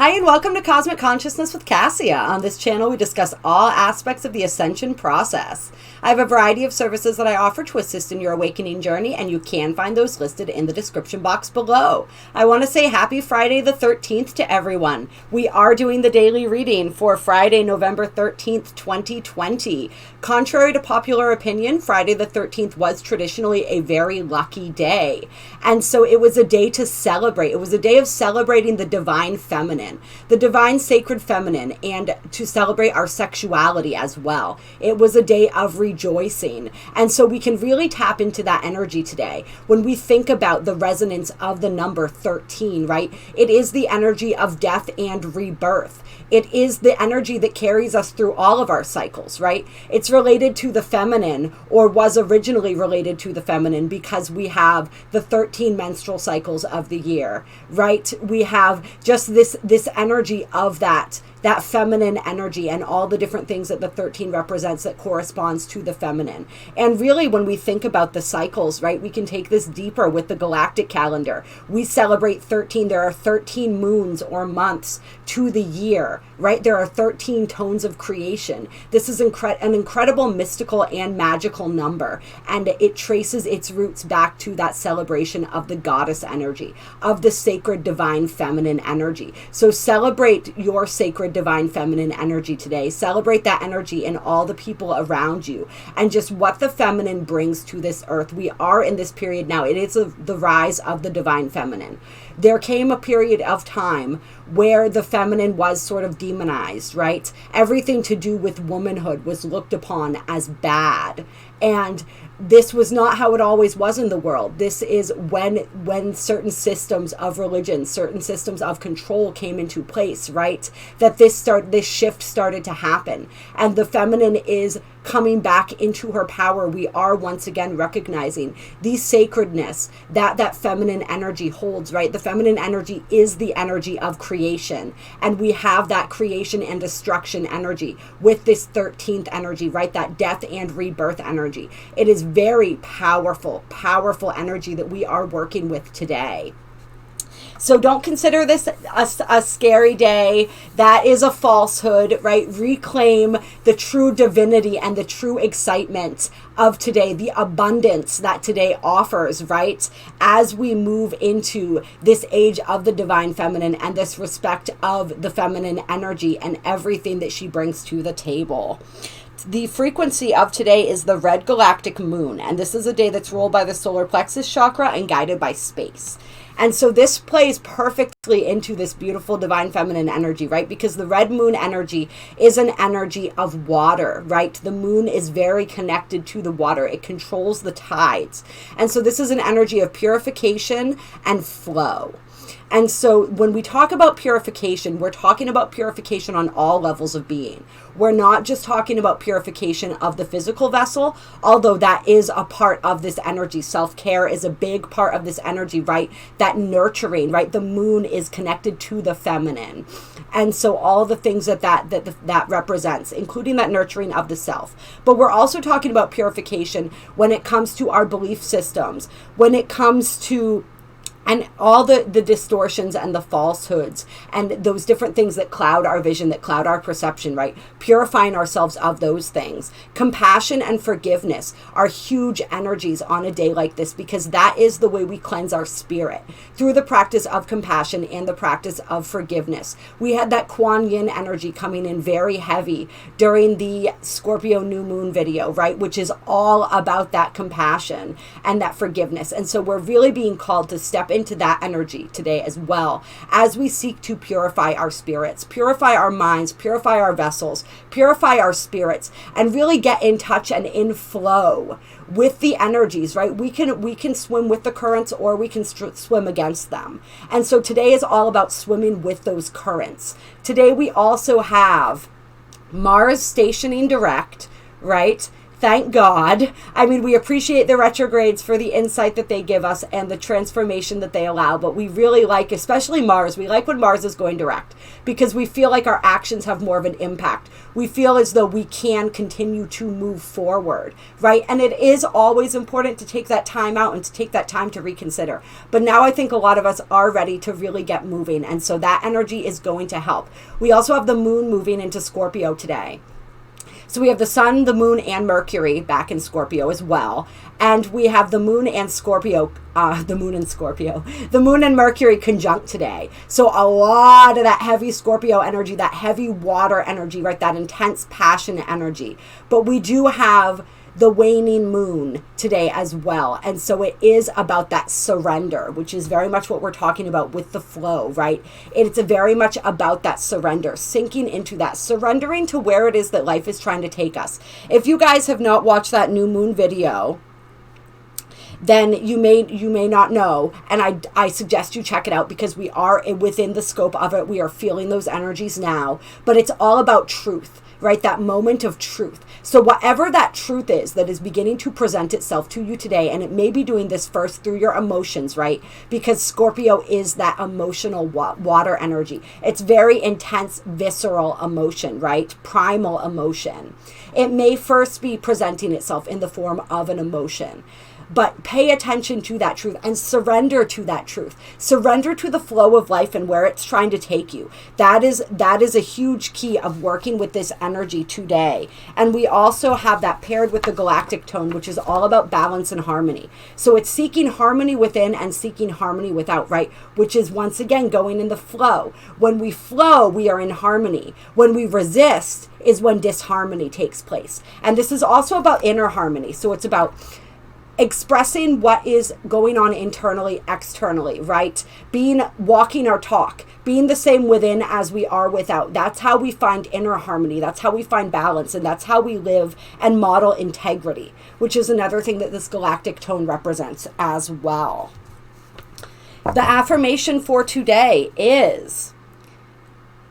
Hi and welcome to Cosmic Consciousness with Cassia. On this channel we discuss all aspects of the ascension process. I have a variety of services that I offer to assist in your awakening journey, and you can find those listed in the description box below. I want to say happy Friday the 13th to everyone. We are doing the daily reading for Friday, November 13th, 2020. Contrary to popular opinion, Friday the 13th was traditionally a very lucky day. And so it was a day to celebrate. It was a day of celebrating the divine feminine, the divine sacred feminine, and to celebrate our sexuality as well. It was a day of rejoicing. And so we can really tap into that energy today. When we think about the resonance of the number 13, right? It is the energy of death and rebirth. It is the energy that carries us through all of our cycles, right? It's related to the feminine, or was originally related to the feminine, because we have the 13 menstrual cycles of the year, right? We have just this energy of that feminine energy and all the different things that the 13 represents that corresponds to the feminine. And really, when we think about the cycles, right, we can take this deeper with the galactic calendar. We celebrate 13. There are 13 moons or months to the year, right? There are 13 tones of creation. This is an incredible mystical and magical number, and it traces its roots back to that celebration of the goddess energy, of the sacred divine feminine energy. So celebrate your sacred divine feminine energy today. Celebrate that energy in all the people around you and just what the feminine brings to this earth. We are in this period now. It is the rise of the divine feminine. There came a period of time where the feminine was sort of demonized, right? Everything to do with womanhood was looked upon as bad. And this was not how it always was in the world. This is when certain systems of religion, certain systems of control came into place, right? That this shift started to happen. And the feminine is coming back into her power. We are once again recognizing the sacredness that feminine energy holds, right? The feminine energy is the energy of creation. And we have that creation and destruction energy with this 13th energy, right? That death and rebirth energy. It is very powerful energy that we are working with today. So don't consider this a scary day. That is a falsehood, right? Reclaim the true divinity and the true excitement of today, the abundance that today offers, right? As we move into this age of the divine feminine and this respect of the feminine energy and everything that she brings to the table. The frequency of today is the red galactic moon, and this is a day that's ruled by the solar plexus chakra and guided by space. And so this plays perfectly into this beautiful divine feminine energy, right? Because the red moon energy is an energy of water, right? The moon is very connected to the water. It controls the tides. And so this is an energy of purification and flow. And so when we talk about purification, we're talking about purification on all levels of being. We're not just talking about purification of the physical vessel, although that is a part of this energy. Self-care is a big part of this energy, right? That nurturing, right? The moon is connected to the feminine. And so all the things that represents, including that nurturing of the self. But we're also talking about purification when it comes to our belief systems, when it comes to and all the distortions and the falsehoods and those different things that cloud our vision, that cloud our perception, right? Purifying ourselves of those things. Compassion and forgiveness are huge energies on a day like this, because that is the way we cleanse our spirit, through the practice of compassion and the practice of forgiveness. We had that Kuan Yin energy coming in very heavy during the Scorpio new moon video, right? Which is all about that compassion and that forgiveness. And so we're really being called to step into that energy today as well, as we seek to purify our spirits, purify our minds, purify our vessels, purify our spirits, and really get in touch and in flow with the energies, right? We can swim with the currents, or we can swim against them. And so today is all about swimming with those currents. Today we also have Mars stationing direct, right? Thank God. I mean, we appreciate the retrogrades for the insight that they give us and the transformation that they allow, but we really like, especially Mars, we like when Mars is going direct because we feel like our actions have more of an impact. We feel as though we can continue to move forward, right? And it is always important to take that time out and to take that time to reconsider. But now I think a lot of us are ready to really get moving, and so that energy is going to help. We also have the moon moving into Scorpio today. So we have the sun, the moon, and Mercury back in Scorpio as well. And we have the moon and Scorpio, the moon and Mercury conjunct today. So a lot of that heavy Scorpio energy, that heavy water energy, right? That intense passion energy. But we do have the waning moon today as well. And so it is about that surrender, which is very much what we're talking about with the flow, right? It's very much about that surrender, sinking into that, surrendering to where it is that life is trying to take us. If you guys have not watched that new moon video, then you may not know, and I suggest you check it out because we are within the scope of it. We are feeling those energies now, but it's all about truth, right? That moment of truth. So whatever that truth is that is beginning to present itself to you today, and it may be doing this first through your emotions, right? Because Scorpio is that emotional water energy. It's very intense, visceral emotion, right? Primal emotion. It may first be presenting itself in the form of an emotion. But pay attention to that truth and surrender to that truth. Surrender to the flow of life and where it's trying to take you. That is a huge key of working with this energy today. And we also have that paired with the galactic tone, which is all about balance and harmony. So it's seeking harmony within and seeking harmony without, right? Which is once again going in the flow. When we flow, we are in harmony. When we resist is when disharmony takes place. And this is also about inner harmony. So it's about expressing what is going on internally, externally, right? Walking our talk, being the same within as we are without. That's how we find inner harmony. That's how we find balance. And that's how we live and model integrity, which is another thing that this galactic tone represents as well. The affirmation for today is,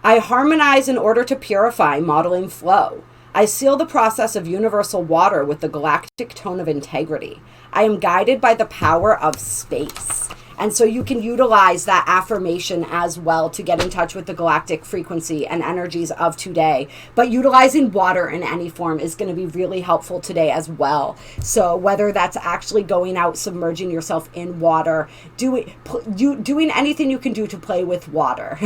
I harmonize in order to purify, modeling flow. I seal the process of universal water with the galactic tone of integrity. I am guided by the power of space. And so you can utilize that affirmation as well to get in touch with the galactic frequency and energies of today. But utilizing water in any form is going to be really helpful today as well. So whether that's actually going out, submerging yourself in water, doing anything you can do to play with water,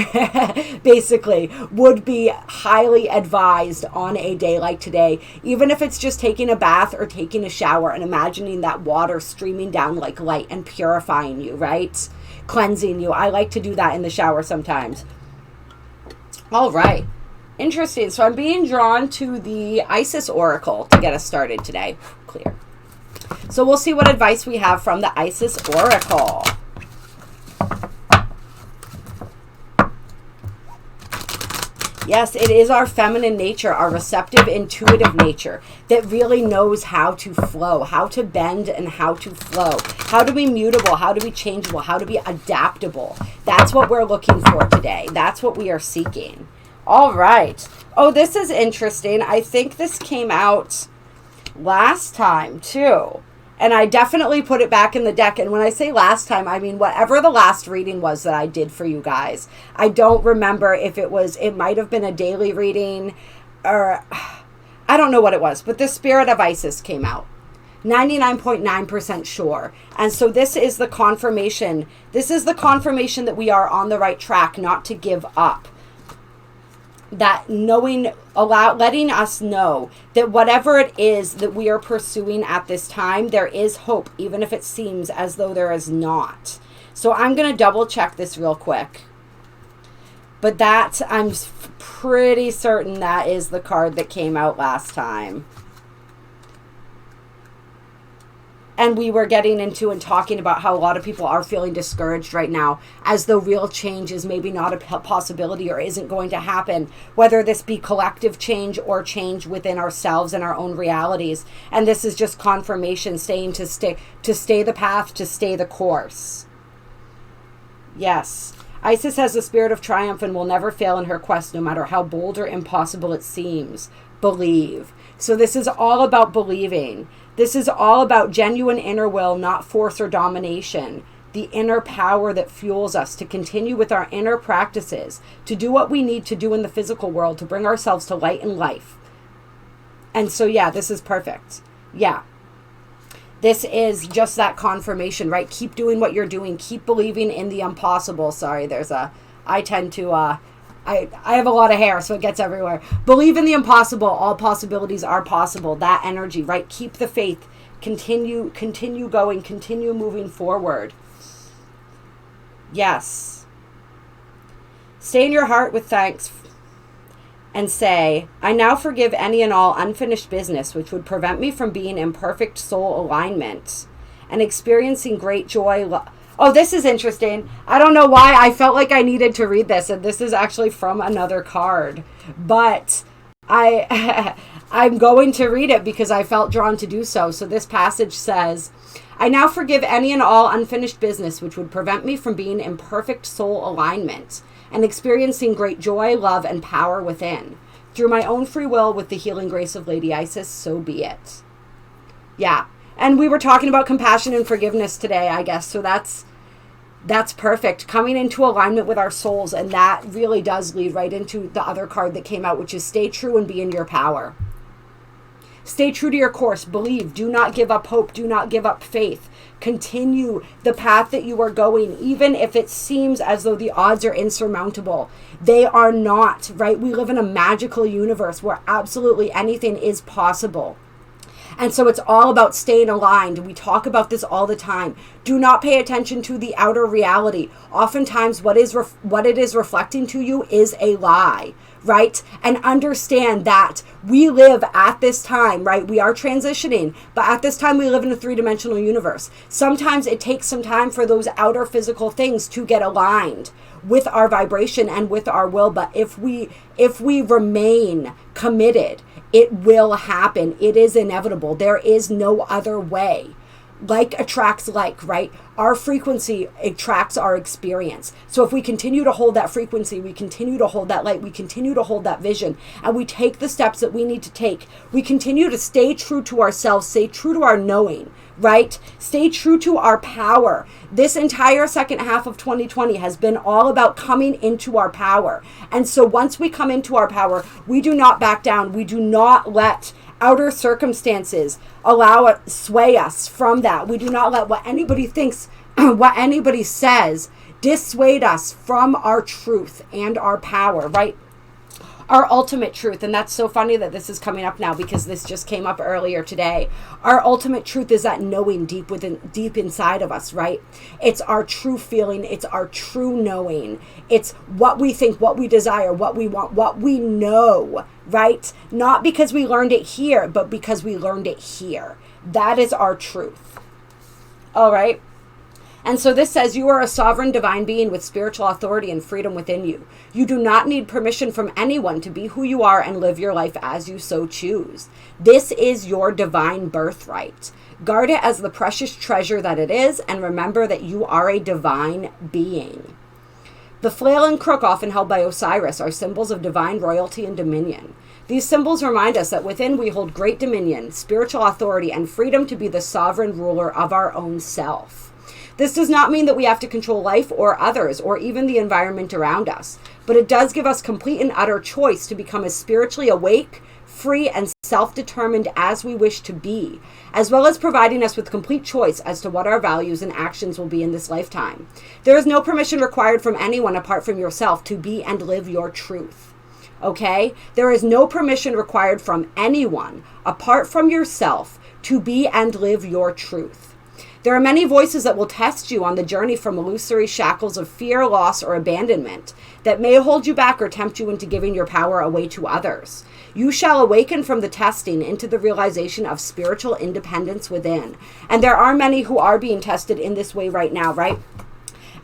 basically, would be highly advised on a day like today. Even if it's just taking a bath or taking a shower and imagining that water streaming down like light and purifying you, right? Cleansing you. I like to do that in the shower sometimes. All right. Interesting. So I'm being drawn to the Isis Oracle to get us started today. Clear. So we'll see what advice we have from the Isis Oracle. Yes, it is our feminine nature, our receptive, intuitive nature that really knows how to flow, how to bend and how to flow, how to be mutable, how to be changeable, how to be adaptable. That's what we're looking for today. That's what we are seeking. All right. Oh, this is interesting. I think this came out last time too. And I definitely put it back in the deck. And when I say last time, I mean whatever the last reading was that I did for you guys. I don't remember if it might have been a daily reading or I don't know what it was. But the Spirit of Isis came out. 99.9% sure. And so this is the confirmation. This is the confirmation that we are on the right track, not to give up. That letting us know that whatever it is that we are pursuing at this time, there is hope, even if it seems as though there is not. So I'm going to double check this real quick. But I'm pretty certain that is the card that came out last time. And we were getting into and talking about how a lot of people are feeling discouraged right now, as though real change is maybe not a possibility or isn't going to happen, whether this be collective change or change within ourselves and our own realities. And this is just confirmation, stay the path, to stay the course. Yes. Isis has the spirit of triumph and will never fail in her quest, no matter how bold or impossible it seems. Believe. So this is all about believing. This is all about genuine inner will, not force or domination. The inner power that fuels us to continue with our inner practices, to do what we need to do in the physical world, to bring ourselves to light and life. And so, yeah, this is perfect. Yeah. This is just that confirmation, right? Keep doing what you're doing. Keep believing in the impossible. Sorry, I tend to, I have a lot of hair, so it gets everywhere. Believe in the impossible. All possibilities are possible. That energy, right? Keep the faith. Continue going. Continue moving forward. Yes. Stay in your heart with thanks and say, I now forgive any and all unfinished business which would prevent me from being in perfect soul alignment and experiencing great joy. Oh, this is interesting. I don't know why I felt like I needed to read this, and this is actually from another card, but I'm going to read it because I felt drawn to do so. So this passage says, I now forgive any and all unfinished business which would prevent me from being in perfect soul alignment and experiencing great joy, love, and power within. Through my own free will, with the healing grace of Lady Isis, so be it. Yeah. And we were talking about compassion and forgiveness today, I guess. So that's perfect. Coming into alignment with our souls. And that really does lead right into the other card that came out, which is stay true and be in your power. Stay true to your course. Believe. Do not give up hope. Do not give up faith. Continue the path that you are going, even if it seems as though the odds are insurmountable. They are not, right? We live in a magical universe where absolutely anything is possible. And so it's all about staying aligned. We talk about this all the time. Do not pay attention to the outer reality. Oftentimes what it is reflecting to you is a lie, right? And understand that we live at this time, right? We are transitioning, but at this time we live in a three-dimensional universe. Sometimes it takes some time for those outer physical things to get aligned with our vibration and with our will. But if we remain committed, it will happen. It is inevitable. There is no other way. Like attracts like, right? Our frequency attracts our experience. So if we continue to hold that frequency, we continue to hold that light, we continue to hold that vision, and we take the steps that we need to take, we continue to stay true to ourselves, stay true to our knowing, right? Stay true to our power. This entire second half of 2020 has been all about coming into our power. And so once we come into our power, we do not back down. We do not let outer circumstances sway us from that. We do not let what anybody thinks, what anybody says, dissuade us from our truth and our power, right? Our ultimate truth. And that's so funny that this is coming up now because this just came up earlier today. Our ultimate truth is that knowing deep inside of us, right? It's our true feeling. It's our true knowing. It's what we think, what we desire, what we want, what we know, right? Not because we learned it here, but because we learned it here. That is our truth. All right. And so this says you are a sovereign divine being with spiritual authority and freedom within you. You do not need permission from anyone to be who you are and live your life as you so choose. This is your divine birthright. Guard it as the precious treasure that it is, and remember that you are a divine being. The flail and crook, often held by Osiris, are symbols of divine royalty and dominion. These symbols remind us that within we hold great dominion, spiritual authority, and freedom to be the sovereign ruler of our own self. This does not mean that we have to control life or others or even the environment around us, but it does give us complete and utter choice to become as spiritually awake, free, and self-determined as we wish to be, as well as providing us with complete choice as to what our values and actions will be in this lifetime. There is no permission required from anyone apart from yourself to be and live your truth. Okay? There is no permission required from anyone apart from yourself to be and live your truth. There are many voices that will test you on the journey from illusory shackles of fear, loss, or abandonment that may hold you back or tempt you into giving your power away to others. You shall awaken from the testing into the realization of spiritual independence within. And there are many who are being tested in this way right now, right?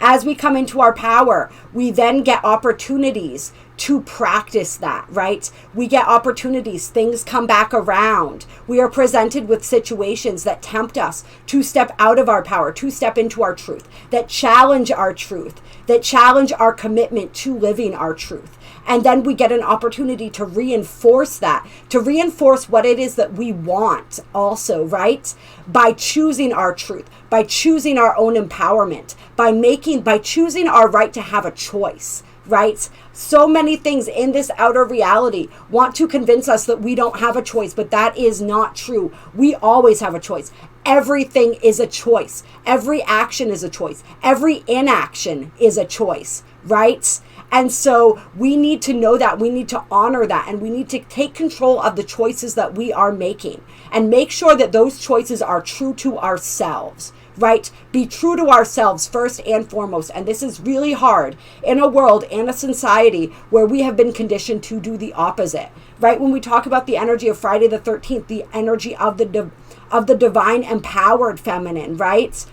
As we come into our power, we then get opportunities to practice that, right? We get opportunities, things come back around. We are presented with situations that tempt us to step out of our power, to step into our truth, that challenge our truth, that challenge our commitment to living our truth. And then we get an opportunity to reinforce that, to reinforce what it is that we want also, right? By choosing our truth, by choosing our own empowerment, by choosing our right to have a choice, right? So many things in this outer reality want to convince us that we don't have a choice, but that is not true. We always have a choice. Everything is a choice. Every action is a choice. Every inaction is a choice, right? And so we need to know that, we need to honor that, and we need to take control of the choices that we are making and make sure that those choices are true to ourselves, right? Be true to ourselves first and foremost. And this is really hard in a world and a society where we have been conditioned to do the opposite, right? When we talk about the energy of Friday the 13th, the energy of the divine empowered feminine, right?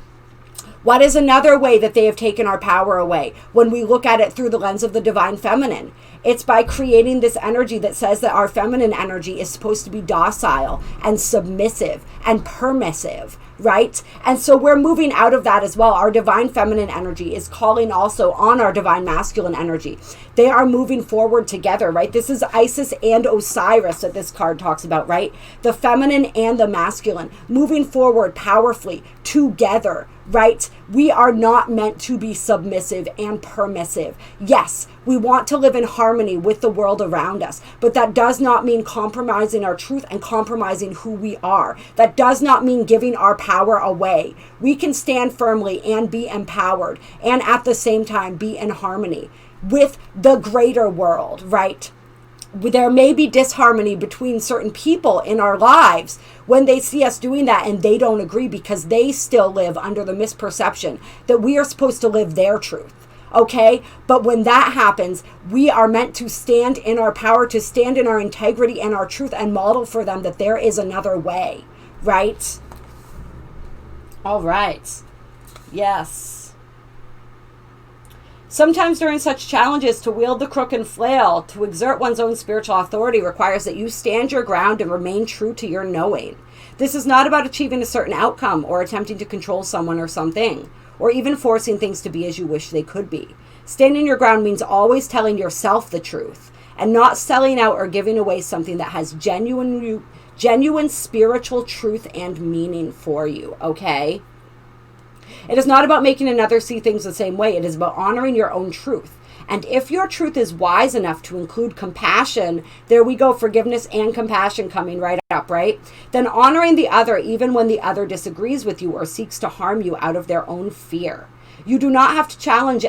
What is another way that they have taken our power away when we look at it through the lens of the divine feminine? It's by creating this energy that says that our feminine energy is supposed to be docile and submissive and permissive, right? And so we're moving out of that as well. Our divine feminine energy is calling also on our divine masculine energy. They are moving forward together, right? This is Isis and Osiris that this card talks about, right? The feminine and the masculine moving forward powerfully together, right? We are not meant to be submissive and permissive. Yes, we want to live in harmony with the world around us, but that does not mean compromising our truth and compromising who we are. That does not mean giving our power away. We can stand firmly and be empowered and at the same time be in harmony with the greater world, right? There may be disharmony between certain people in our lives when they see us doing that and they don't agree because they still live under the misperception that we are supposed to live their truth. Okay? But when that happens, we are meant to stand in our power, to stand in our integrity and our truth and model for them that there is another way, right? All right. Yes. Sometimes during such challenges, to wield the crook and flail, to exert one's own spiritual authority requires that you stand your ground and remain true to your knowing. This is not about achieving a certain outcome or attempting to control someone or something, or even forcing things to be as you wish they could be. Standing your ground means always telling yourself the truth and not selling out or giving away something that has genuine spiritual truth and meaning for you, okay? It is not about making another see things the same way. It is about honoring your own truth. And if your truth is wise enough to include compassion, there we go, forgiveness and compassion coming right up, right? Then honoring the other even when the other disagrees with you or seeks to harm you out of their own fear. You do not have to challenge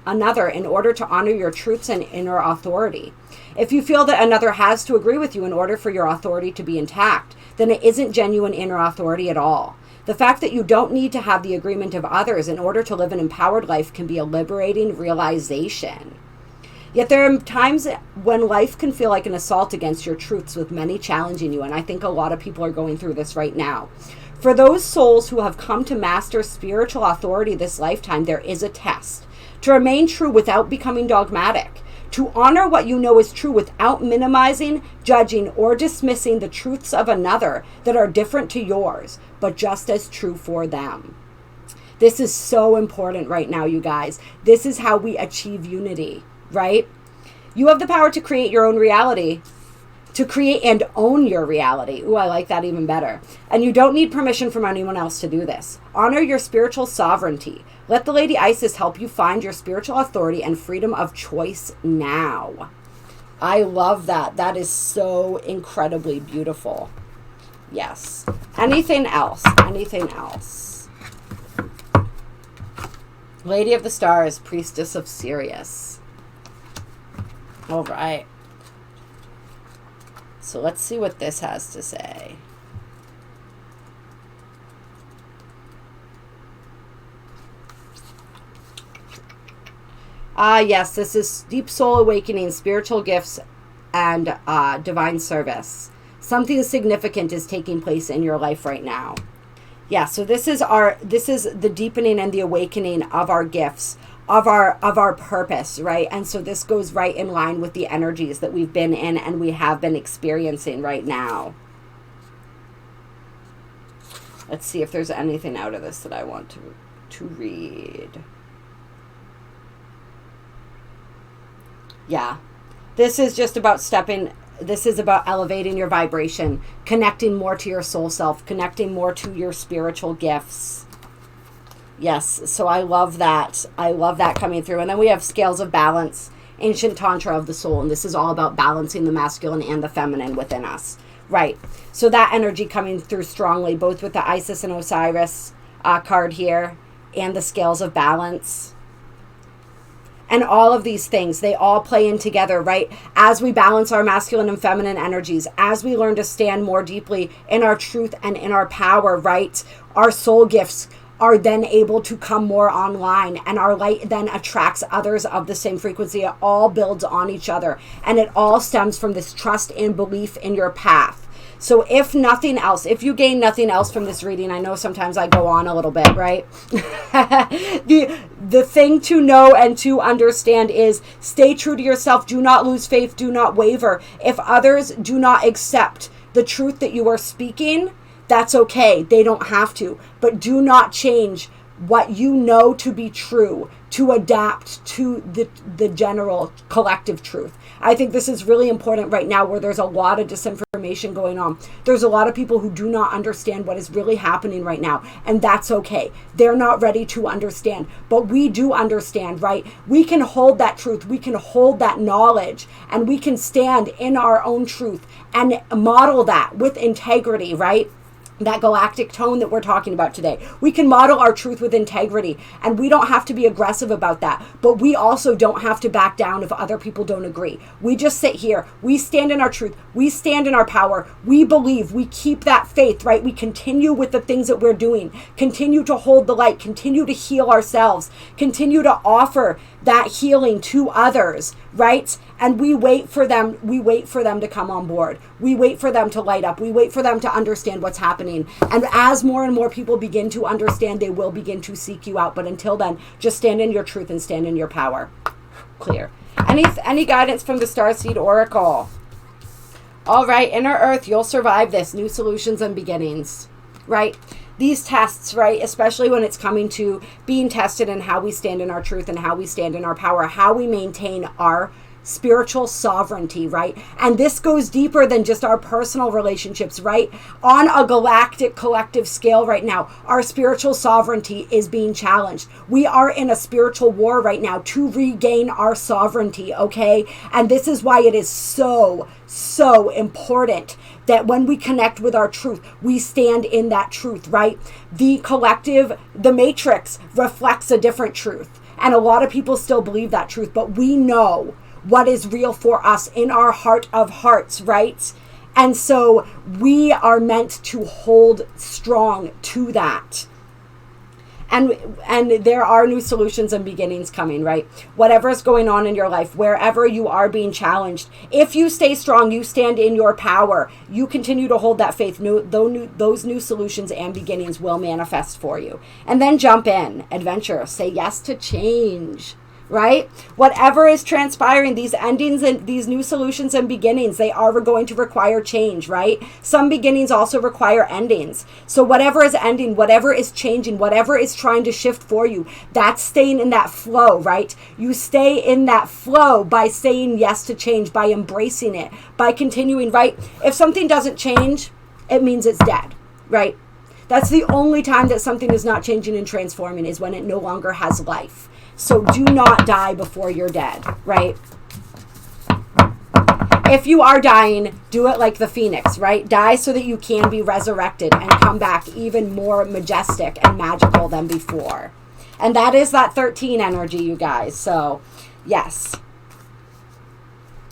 another in order to honor your truths and inner authority. If you feel that another has to agree with you in order for your authority to be intact, then it isn't genuine inner authority at all. The fact that you don't need to have the agreement of others in order to live an empowered life can be a liberating realization. Yet there are times when life can feel like an assault against your truths, with many challenging you, and I think a lot of people are going through this right now. For those souls who have come to master spiritual authority this lifetime, there is a test. To remain true without becoming dogmatic. To honor what you know is true without minimizing, judging, or dismissing the truths of another that are different to yours, but just as true for them. This is so important right now, you guys. This is how we achieve unity, right? You have the power to create your own reality, to create and own your reality. Ooh, I like that even better. And you don't need permission from anyone else to do this. Honor your spiritual sovereignty. Let the Lady Isis help you find your spiritual authority and freedom of choice now. I love that. That is so incredibly beautiful. Yes. Anything else? Anything else? Lady of the Stars, Priestess of Sirius. All right. So let's see what this has to say. Yes, this is deep soul awakening, spiritual gifts, and divine service. Something significant is taking place in your life right now. Yeah, so this is the deepening and the awakening of our gifts, our purpose, right? And so this goes right in line with the energies that we've been in and we have been experiencing right now. Let's see if there's anything out of this that I want to read. Yeah. This is just about this is about elevating your vibration, connecting more to your soul self, connecting more to your spiritual gifts. Yes, so I love that. I love that coming through. And then we have scales of balance, ancient tantra of the soul. And this is all about balancing the masculine and the feminine within us. Right. So that energy coming through strongly, both with the Isis and Osiris card here and the scales of balance. And all of these things, they all play in together, right? As we balance our masculine and feminine energies, as we learn to stand more deeply in our truth and in our power, right? Our soul gifts are then able to come more online, and our light then attracts others of the same frequency. It all builds on each other, and it all stems from this trust and belief in your path. So if nothing else, if you gain nothing else from this reading, I know sometimes I go on a little bit, right? The thing to know and to understand is stay true to yourself. Do not lose faith. Do not waver. If others do not accept the truth that you are speaking, that's okay. They don't have to. But do not change what you know to be true to adapt to the general collective truth. I think this is really important right now where there's a lot of disinformation going on. There's a lot of people who do not understand what is really happening right now, and that's okay. They're not ready to understand, but we do understand, right? We can hold that truth, we can hold that knowledge, and we can stand in our own truth and model that with integrity, right? That galactic tone that we're talking about today. We can model our truth with integrity, and we don't have to be aggressive about that, but we also don't have to back down if other people don't agree. We just sit here, we stand in our truth, we stand in our power, we believe, we keep that faith, right? We continue with the things that we're doing, continue to hold the light, continue to heal ourselves, continue to offer that healing to others, right? And we wait for them to come on board. We wait for them to light up. We wait for them to understand what's happening. And as more and more people begin to understand, they will begin to seek you out. But until then, just stand in your truth and stand in your power. Clear. Any guidance from the Starseed Oracle? All right, Inner Earth, you'll survive this. New solutions and beginnings, right? These tests, right, especially when it's coming to being tested and how we stand in our truth and how we stand in our power, how we maintain our spiritual sovereignty, right? And this goes deeper than just our personal relationships, right? On a galactic collective scale right now, our spiritual sovereignty is being challenged. We are in a spiritual war right now to regain our sovereignty, okay? And this is why it is so important that when we connect with our truth, we stand in that truth, right? The collective, the matrix reflects a different truth. And a lot of people still believe that truth, but we know what is real for us in our heart of hearts, right? And so we are meant to hold strong to that. And there are new solutions and beginnings coming, right? Whatever is going on in your life, wherever you are being challenged, if you stay strong, you stand in your power, you continue to hold that faith, those new solutions and beginnings will manifest for you. And then jump in, adventure, say yes to change, right? Whatever is transpiring, these endings and these new solutions and beginnings, they are going to require change, right? Some beginnings also require endings. So whatever is ending, whatever is changing, whatever is trying to shift for you, that's staying in that flow, right? You stay in that flow by saying yes to change, by embracing it, by continuing, right? If something doesn't change, it means it's dead, right? That's the only time that something is not changing and transforming, is when it no longer has life. So do not die before you're dead, right? If you are dying, do it like the phoenix, right? Die so that you can be resurrected and come back even more majestic and magical than before. And that is that 13 energy, you guys. So, yes.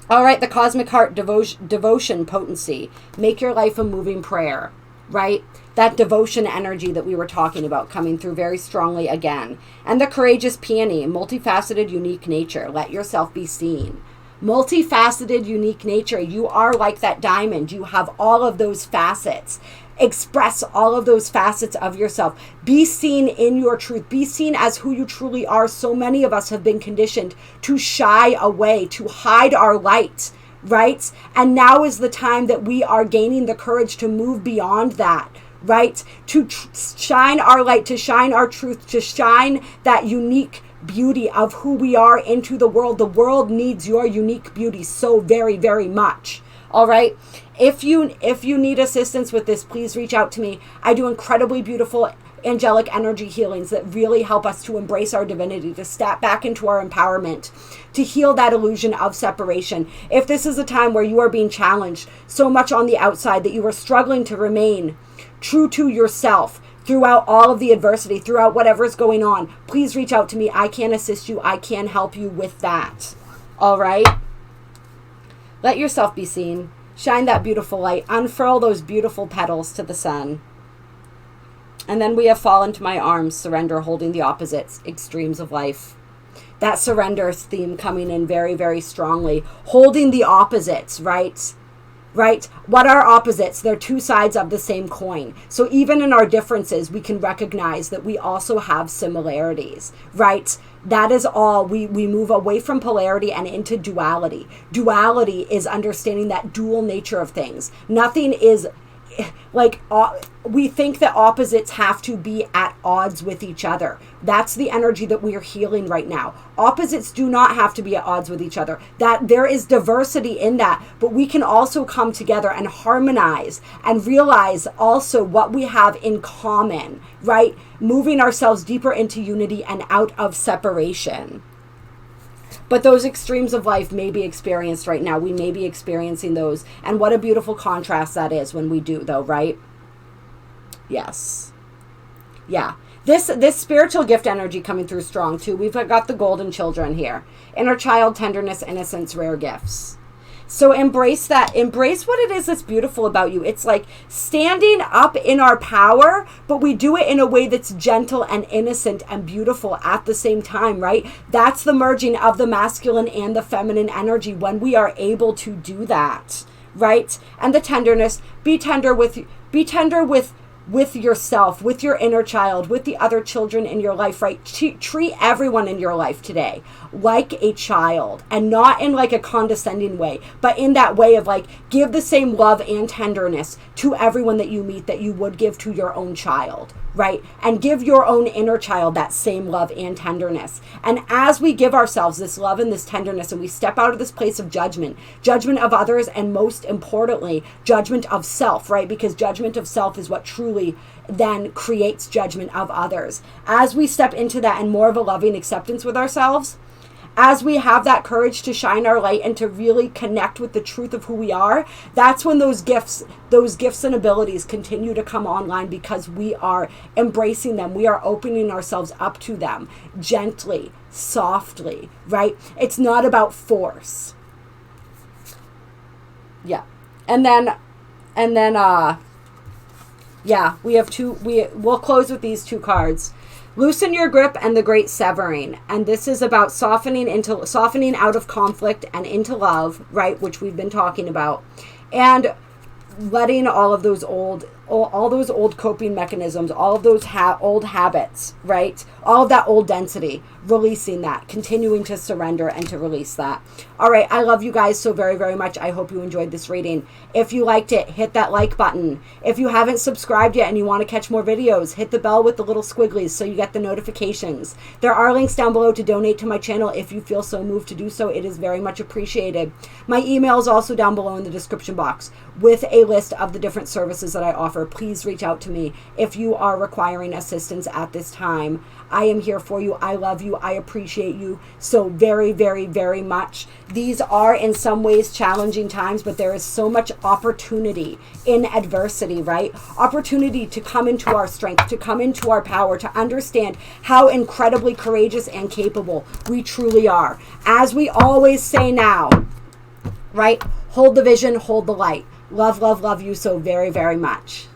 All right, the Cosmic Heart devotion potency. Make your life a moving prayer, right? That devotion energy that we were talking about coming through very strongly again. And the Courageous Peony, multifaceted, unique nature. Let yourself be seen. multifaceted, unique nature. You are like that diamond. You have all of those facets. Express all of those facets of yourself. Be seen in your truth. Be seen as who you truly are. So many of us have been conditioned to shy away, to hide our light, right? And now is the time that we are gaining the courage to move beyond that, right? To shine our light, to shine our truth, to shine that unique beauty of who we are into the world. The world needs your unique beauty so very, very much. All right. If you need assistance with this, please reach out to me. I do incredibly beautiful angelic energy healings that really help us to embrace our divinity, to step back into our empowerment, to heal that illusion of separation. If this is a time where you are being challenged so much on the outside that you are struggling to remain true to yourself throughout all of the adversity, throughout whatever is going on, please reach out to me. I can assist you. I can help you with that. All right. Let yourself be seen. Shine that beautiful light. Unfurl those beautiful petals to the sun. And then we have fall into my arms, surrender, holding the opposites, extremes of life. That surrender theme coming in very, very strongly. Holding the opposites, right? Right? What are opposites? They're two sides of the same coin. So even in our differences, we can recognize that we also have similarities, right? That is all. We move away from polarity and into duality. Duality is understanding that dual nature of things. Nothing is like, we think that opposites have to be at odds with each other. That's the energy that we are healing right now. Opposites do not have to be at odds with each other. That there is diversity in that, but we can also come together and harmonize and realize also what we have in common, right? Moving ourselves deeper into unity and out of separation. But those extremes of life may be experienced right now. We may be experiencing those. And what a beautiful contrast that is when we do, though, right? Yes. Yeah. This spiritual gift energy coming through strong, too. We've got the golden children here. Inner child, tenderness, innocence, rare gifts. So embrace that. Embrace what it is that's beautiful about you. It's like standing up in our power, but we do it in a way that's gentle and innocent and beautiful at the same time, right? That's the merging of the masculine and the feminine energy when we are able to do that, right? And the tenderness, be tender with yourself, with your inner child, with the other children in your life, right? Treat everyone in your life today like a child, and not in like a condescending way, but in that way of like, give the same love and tenderness to everyone that you meet that you would give to your own child, right? And give your own inner child that same love and tenderness. And as we give ourselves this love and this tenderness, and we step out of this place of judgment of others, and most importantly, judgment of self, right? Because judgment of self is what truly then creates judgment of others. As we step into that and more of a loving acceptance with ourselves, as we have that courage to shine our light and to really connect with the truth of who we are, that's when those gifts and abilities continue to come online, because we are embracing them. We are opening ourselves up to them gently, softly, right? It's not about force. Yeah. And then we have we'll close with these two cards. Loosen your grip and the great severing. And this is about softening out of conflict and into love, right? Which we've been talking about. And letting all of those old coping mechanisms, all of those old habits, right? All of that old density, releasing that, continuing to surrender and to release that. All right, I love you guys so very, very much. I hope you enjoyed this reading. If you liked it, hit that like button. If you haven't subscribed yet and you want to catch more videos, hit the bell with the little squigglies so you get the notifications. There are links down below to donate to my channel if you feel so moved to do so. It is very much appreciated. My email is also down below in the description box with a list of the different services that I offer. Please reach out to me if you are requiring assistance at this time. I am here for you. I love you. I appreciate you so very, very, very much. These are in some ways challenging times, but there is so much opportunity in adversity, right? Opportunity to come into our strength, to come into our power, to understand how incredibly courageous and capable we truly are. As we always say now, right? Hold the vision, hold the light. Love, love, love you so very, very much.